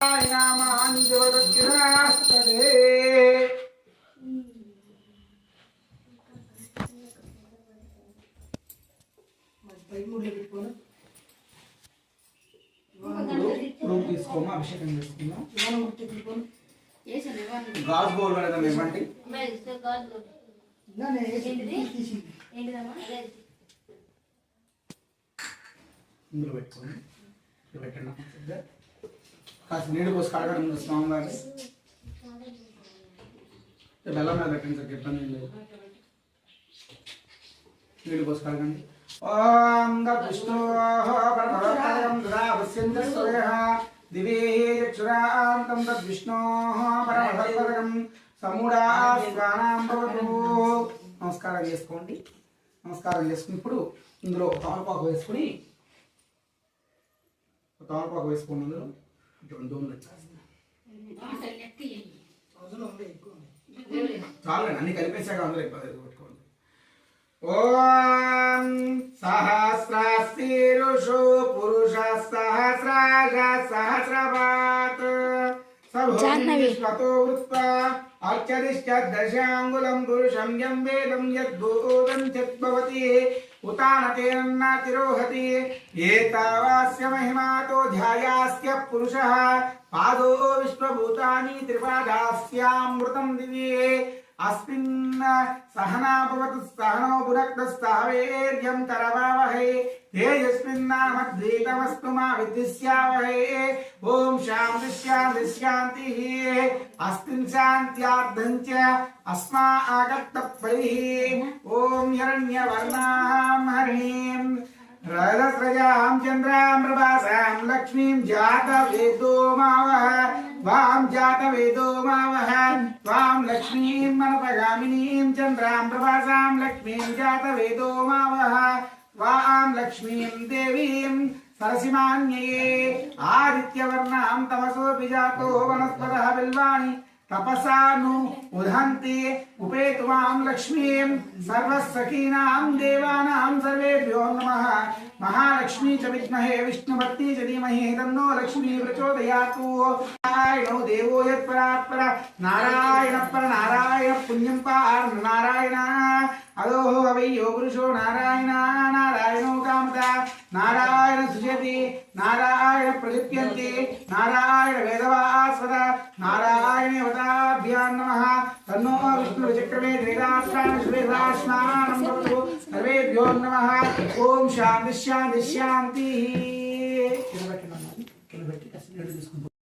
నామాని జవదత్తిరాస్తదే room తీసుకోమా అభిషేకం చేసుకుందాం గాజు బౌల్ పడదాం ఏమంటే ఇందులో పెట్టుకోండి పెట్టండి కాస్త నీళ్ళు పోసి కడగడం ముందు స్వామివారిని బెల్లం మీద పెట్టండి సార్ ఇబ్బంది లేదు నీళ్ళు పోసి కడగండి ఓం విష్ణు దివే చక్షురాంతం తద్విష్ణో పరమభద్రం సమూఢాస్వానాం భవతు. నమస్కారం చేసుకోండి. నమస్కారం చేసుకుని ఇప్పుడు ఇందులో తమలపాకు వేసుకుని అందులో చాలండి అన్ని కలిపేశాక అందులో పెట్టుకోండి. ఓం సహస్రాస్తిరుషు పురుష సహస్రాజ సహస్రపాత్ సభోతో వృత్త అర్చదిశ్చ దశాంగులం పురుషం యం వేదం యద్భూతం చద్భవతి ఉతానతేన తిరోహతి ఏతావాస్య మహిమాతో ధ్యాయాస్య పురుషః పాదో విశ్వభూతాని త్రిపాదాస్యామృతం దివ్యే అస్మిన్ సహనా భవతు సహనో భునక్తస్తహవేర్యం కరవావహై తేజస్మిన్నామద్వైతమస్తు మా విద్విష్యావహై. ఓం శాంతి శాంతి శాంతి అస్మిన్ శాంత్యార్థం చ అస్మాకర్తవ్యైః. ఓం హిరణ్యవర్ణాం హరిణీం రజస్రజాం చంద్రాం ప్రభాసాం లక్ష్మీం జాతవేదో మావహ వాం జాతవేదో మావహ వాం లక్ష్మీం మనపగామినీం చంద్రాం ప్రభాసాం లక్ష్మీం జాతవేదో మావహ వాం లక్ష్మీం దేవీం సరసిమాన్యయే. ఆదిత్యవర్ణాం తమసోపి జాతో వనస్పతః బిల్వాని తపసాను ఉదంతి ఉపేతుమాం లక్ష్మీం సర్వసఖీనాం దేవానాం సర్వేభ్యో నమః. మహాలక్ష్మీ చ విద్మహే విష్ణుభక్తి చ ధీమహి తన్నో లక్ష్మీ ప్రచోదయాతు. నారాయణో దేవో యత్పరాత్పర నారాయణ పర నారాయణ పుణ్యం పార్ నారాయణ అదో వయ్యో పురుషో నారాయణ నారాయణో కామత నారాయణ సుజతి నారాయణ ప్రలిప్యంతి నారాయణ వేదవాస్వద నారాయణ వదాభ్యాం నమః. తన్నో విష్ణు చక్రమే త్రిరాష్ట్రాణ శ్రీరాష్ట్రాణం భవతు. సర్వేభ్యో నమః. ఓం శాంతి శాంతి శాంతి.